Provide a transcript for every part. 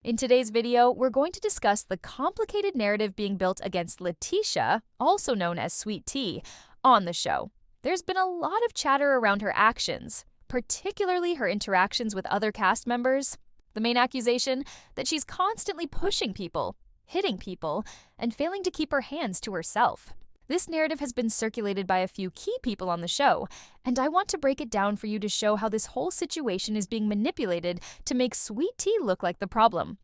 In today's video, we're going to discuss the complicated narrative being built against Letitia, also known as Sweet Tea, on the show. There's been a lot of chatter around her actions, particularly her interactions with other cast members. The main accusation that she's constantly pushing people, hitting people, and failing to keep her hands to herself. This narrative has been circulated by a few key people on the show, and I want to break it down for you to show how this whole situation is being manipulated to make Sweet Tea look like the problem.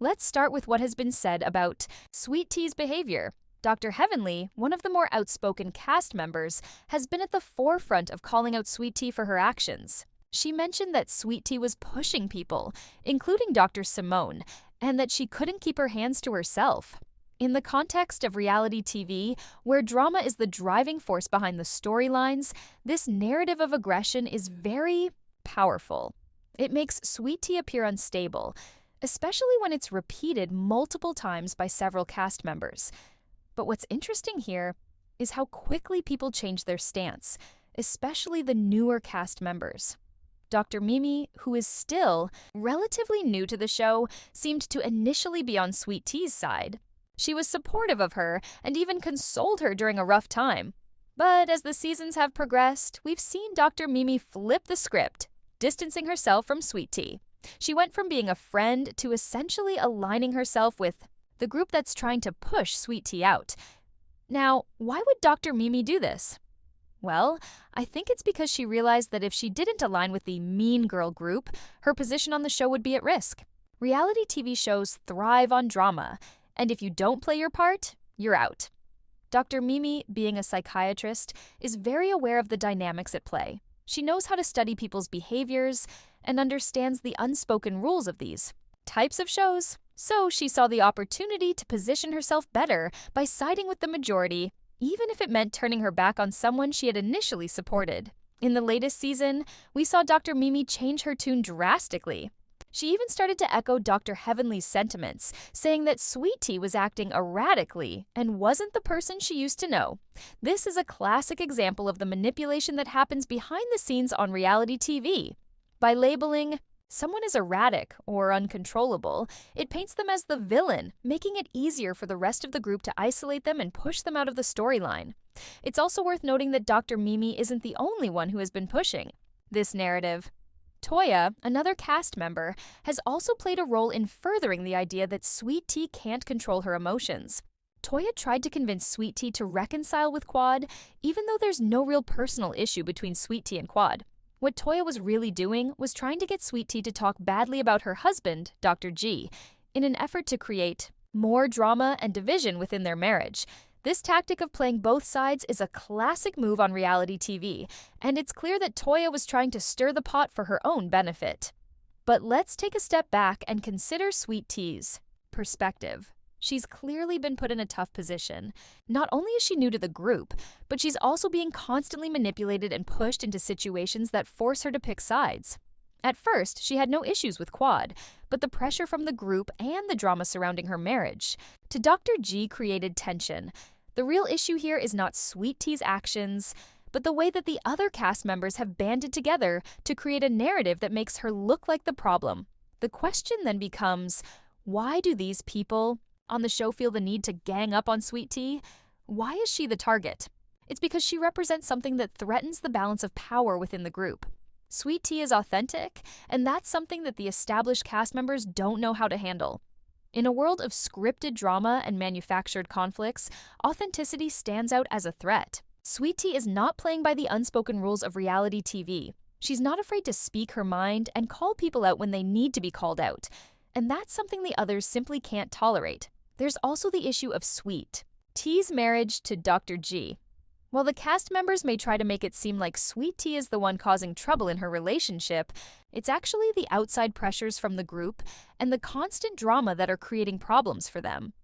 Let's start with what has been said about Sweet Tea's behavior. Dr. Heavenly, one of the more outspoken cast members, has been at the forefront of calling out Sweet Tea for her actions. She mentioned that Sweet Tea was pushing people, including Dr. Simone, and that she couldn't keep her hands to herself. In the context of reality TV, where drama is the driving force behind the storylines, this narrative of aggression is very powerful. It makes Sweet Tea appear unstable, especially when it's repeated multiple times by several cast members. But what's interesting here is how quickly people change their stance, especially the newer cast members. Dr. Mimi, who is still relatively new to the show, seemed to initially be on Sweet Tea's side. She was supportive of her and even consoled her during a rough time. But as the seasons have progressed, we've seen Dr. Mimi flip the script, distancing herself from Sweet Tea. She went from being a friend to essentially aligning herself with the group that's trying to push Sweet Tea out. Now, why would Dr. Mimi do this? Well, I think it's because she realized that if she didn't align with the Mean Girl group, her position on the show would be at risk. Reality TV shows thrive on drama, and if you don't play your part, you're out. Dr. Mimi, being a psychiatrist, is very aware of the dynamics at play. She knows how to study people's behaviors and understands the unspoken rules of these types of shows. So she saw the opportunity to position herself better by siding with the majority, even if it meant turning her back on someone she had initially supported. In the latest season, we saw Dr. Mimi change her tune drastically. She even started to echo Dr. Heavenly's sentiments, saying that Sweet Tea was acting erratically and wasn't the person she used to know. This is a classic example of the manipulation that happens behind the scenes on reality TV. By labeling someone as erratic or uncontrollable, it paints them as the villain, making it easier for the rest of the group to isolate them and push them out of the storyline. It's also worth noting that Dr. Mimi isn't the only one who has been pushing this narrative. Toya, another cast member, has also played a role in furthering the idea that Sweet Tea can't control her emotions. Toya tried to convince Sweet Tea to reconcile with Quad, even though there's no real personal issue between Sweet Tea and Quad. What Toya was really doing was trying to get Sweet Tea to talk badly about her husband, Dr. G, in an effort to create more drama and division within their marriage. This tactic of playing both sides is a classic move on reality TV, and it's clear that Toya was trying to stir the pot for her own benefit. But let's take a step back and consider Sweet Tea's perspective. She's clearly been put in a tough position. Not only is she new to the group, but she's also being constantly manipulated and pushed into situations that force her to pick sides. At first, she had no issues with Quad, but the pressure from the group and the drama surrounding her marriage to Dr. G created tension. The real issue here is not Sweet Tea's actions, but the way that the other cast members have banded together to create a narrative that makes her look like the problem. The question then becomes, why do these people on the show feel the need to gang up on Sweet Tea? Why is she the target? It's because she represents something that threatens the balance of power within the group. Sweet Tea is authentic, and that's something that the established cast members don't know how to handle. In a world of scripted drama and manufactured conflicts, authenticity stands out as a threat. Sweet Tea is not playing by the unspoken rules of reality TV. She's not afraid to speak her mind and call people out when they need to be called out. And that's something the others simply can't tolerate. There's also the issue of Sweet Tea's marriage to Dr. G. While the cast members may try to make it seem like Sweet Tea is the one causing trouble in her relationship, it's actually the outside pressures from the group and the constant drama that are creating problems for them.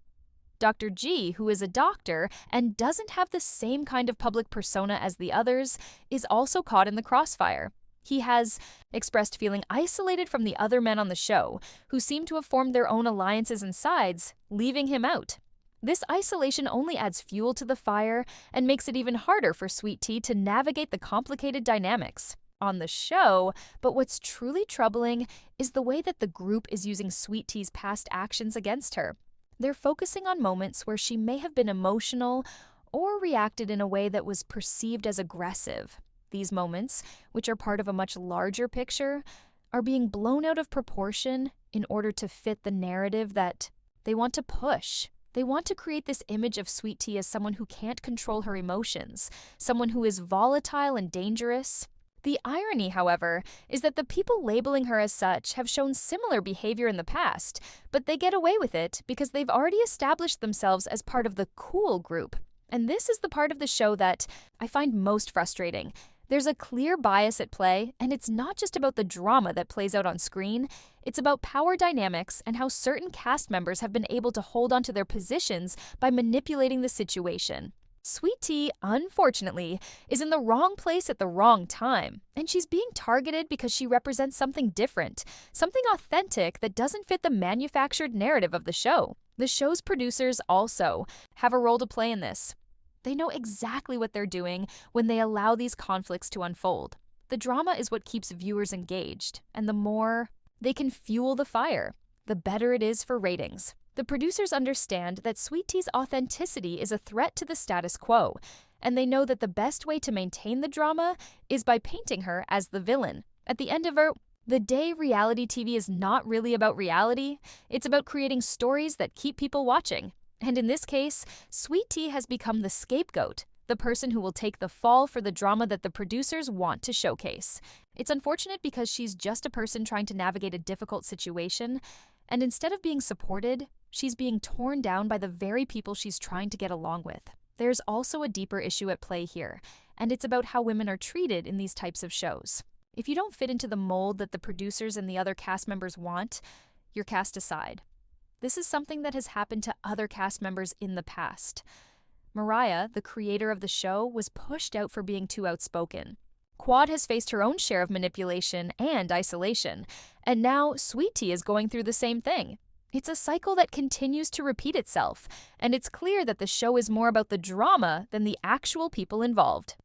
Dr. G, who is a doctor and doesn't have the same kind of public persona as the others, is also caught in the crossfire. He has expressed feeling isolated from the other men on the show, who seem to have formed their own alliances and sides, leaving him out. This isolation only adds fuel to the fire and makes it even harder for Sweet Tea to navigate the complicated dynamics. on the show, but what's truly troubling is the way that the group is using Sweet Tea's past actions against her. They're focusing on moments where she may have been emotional or reacted in a way that was perceived as aggressive. These moments, which are part of a much larger picture, are being blown out of proportion in order to fit the narrative that they want to push. They want to create this image of Sweet Tea as someone who can't control her emotions, someone who is volatile and dangerous. The irony, however, is that the people labeling her as such have shown similar behavior in the past, but they get away with it because they've already established themselves as part of the cool group. And this is the part of the show that I find most frustrating. There's a clear bias at play, and it's not just about the drama that plays out on screen. It's about power dynamics and how certain cast members have been able to hold onto their positions by manipulating the situation. Sweet Tea, unfortunately, is in the wrong place at the wrong time, and she's being targeted because she represents something different, something authentic that doesn't fit the manufactured narrative of the show. The show's producers also have a role to play in this. They know exactly what they're doing when they allow these conflicts to unfold. The drama is what keeps viewers engaged, and the more they can fuel the fire, the better it is for ratings. The producers understand that Sweet Tea's authenticity is a threat to the status quo, and they know that the best way to maintain the drama is by painting her as the villain. At the end of the day, reality TV is not really about reality. It's about creating stories that keep people watching. And in this case, Sweet Tea has become the scapegoat, the person who will take the fall for the drama that the producers want to showcase. It's unfortunate because she's just a person trying to navigate a difficult situation, and instead of being supported, she's being torn down by the very people she's trying to get along with. There's also a deeper issue at play here, and it's about how women are treated in these types of shows. If you don't fit into the mold that the producers and the other cast members want, you're cast aside. This is something that has happened to other cast members in the past. Mariah, the creator of the show, was pushed out for being too outspoken. Quad has faced her own share of manipulation and isolation, and now Sweet Tea is going through the same thing. It's a cycle that continues to repeat itself, and it's clear that the show is more about the drama than the actual people involved.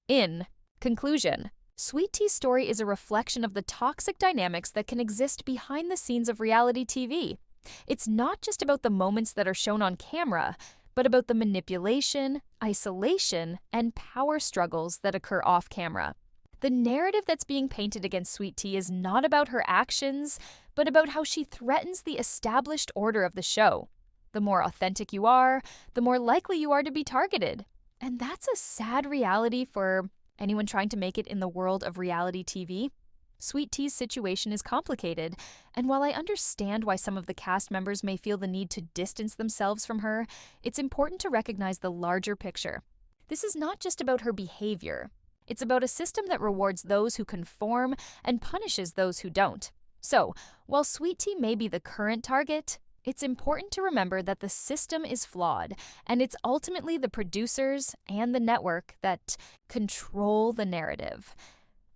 In conclusion, Sweet Tea's story is a reflection of the toxic dynamics that can exist behind the scenes of reality TV. It's not just about the moments that are shown on camera, but about the manipulation, isolation, and power struggles that occur off camera. The narrative that's being painted against Sweet Tea is not about her actions, but about how she threatens the established order of the show. The more authentic you are, the more likely you are to be targeted. And that's a sad reality for anyone trying to make it in the world of reality TV. Sweet Tea's situation is complicated, and while I understand why some of the cast members may feel the need to distance themselves from her, it's important to recognize the larger picture. This is not just about her behavior. It's about a system that rewards those who conform and punishes those who don't. So, while Sweet Tea may be the current target, it's important to remember that the system is flawed, and it's ultimately the producers and the network that control the narrative.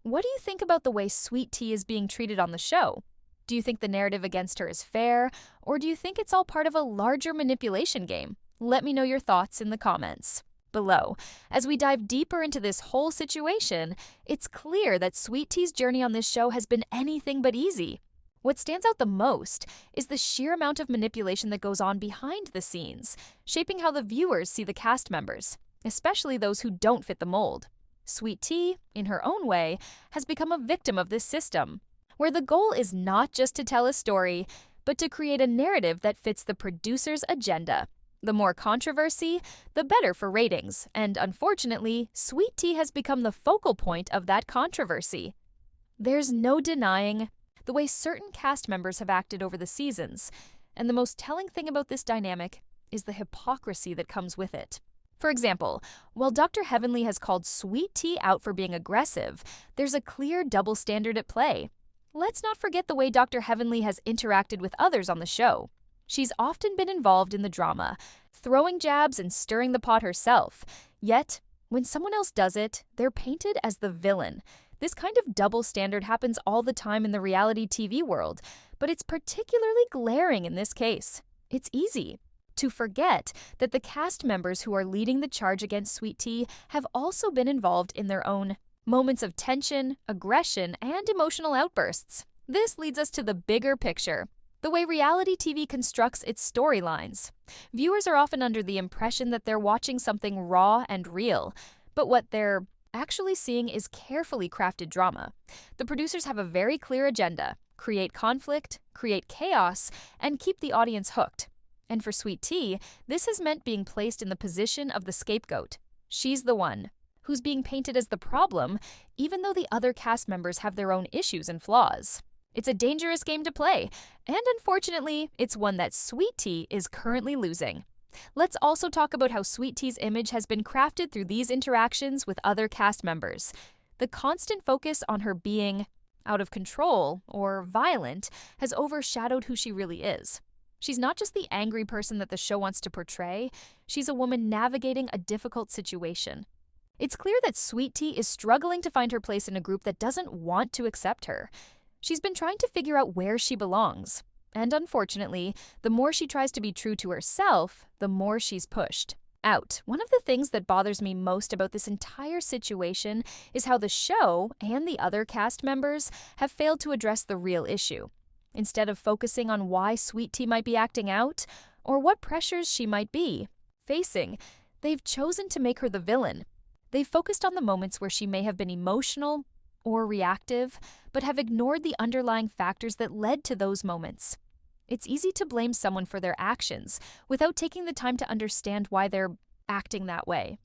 What do you think about the way Sweet Tea is being treated on the show? Do you think the narrative against her is fair, or do you think it's all part of a larger manipulation game? Let me know your thoughts in the comments below. As we dive deeper into this whole situation, it's clear that Sweet Tea's journey on this show has been anything but easy. What stands out the most is the sheer amount of manipulation that goes on behind the scenes, shaping how the viewers see the cast members, especially those who don't fit the mold. Sweet Tea, in her own way, has become a victim of this system, where the goal is not just to tell a story, but to create a narrative that fits the producer's agenda. The more controversy, the better for ratings, and unfortunately, Sweet Tea has become the focal point of that controversy. There's no denying the way certain cast members have acted over the seasons, and the most telling thing about this dynamic is the hypocrisy that comes with it. For example, while Dr. Heavenly has called Sweet Tea out for being aggressive, there's a clear double standard at play. Let's not forget the way Dr. Heavenly has interacted with others on the show. She's often been involved in the drama, throwing jabs and stirring the pot herself. Yet, when someone else does it, they're painted as the villain. This kind of double standard happens all the time in the reality TV world, but it's particularly glaring in this case. It's easy to forget that the cast members who are leading the charge against Sweet Tea have also been involved in their own moments of tension, aggression, and emotional outbursts. This leads us to the bigger picture, the way reality TV constructs its storylines. Viewers are often under the impression that they're watching something raw and real, but what they're actually seeing is carefully crafted drama. The producers have a very clear agenda: create conflict, create chaos, and keep the audience hooked. And for Sweet Tea, this has meant being placed in the position of the scapegoat. She's the one who's being painted as the problem, even though the other cast members have their own issues and flaws. It's a dangerous game to play, and unfortunately, it's one that Sweet Tea is currently losing. Let's also talk about how Sweet Tea's image has been crafted through these interactions with other cast members. The constant focus on her being out of control or violent has overshadowed who she really is. She's not just the angry person that the show wants to portray, she's a woman navigating a difficult situation. It's clear that Sweet Tea is struggling to find her place in a group that doesn't want to accept her. She's been trying to figure out where she belongs. And unfortunately, the more she tries to be true to herself, the more she's pushed out. One of the things that bothers me most about this entire situation is how the show and the other cast members have failed to address the real issue. Instead of focusing on why Sweet Tea might be acting out or what pressures she might be facing, they've chosen to make her the villain. They've focused on the moments where she may have been emotional or reactive, but have ignored the underlying factors that led to those moments. It's easy to blame someone for their actions without taking the time to understand why they're acting that way.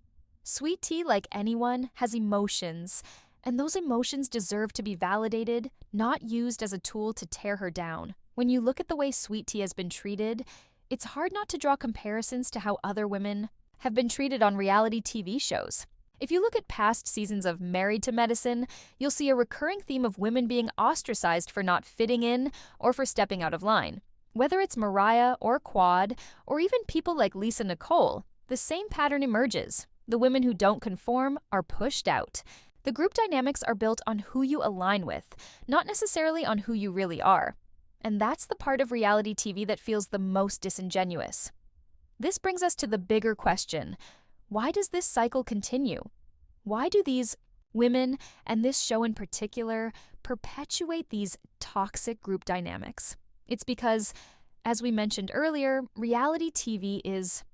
Sweet Tea, like anyone, has emotions, and those emotions deserve to be validated, not used as a tool to tear her down. When you look at the way Sweet Tea has been treated, it's hard not to draw comparisons to how other women have been treated on reality TV shows. If you look at past seasons of Married to Medicine, you'll see a recurring theme of women being ostracized for not fitting in or for stepping out of line. Whether it's Mariah or Quad, or even people like Lisa Nicole, the same pattern emerges. The women who don't conform are pushed out. The group dynamics are built on who you align with, not necessarily on who you really are. And that's the part of reality TV that feels the most disingenuous. This brings us to the bigger question: why does this cycle continue? Why do these women, and this show in particular, perpetuate these toxic group dynamics? It's because, as we mentioned earlier, reality TV is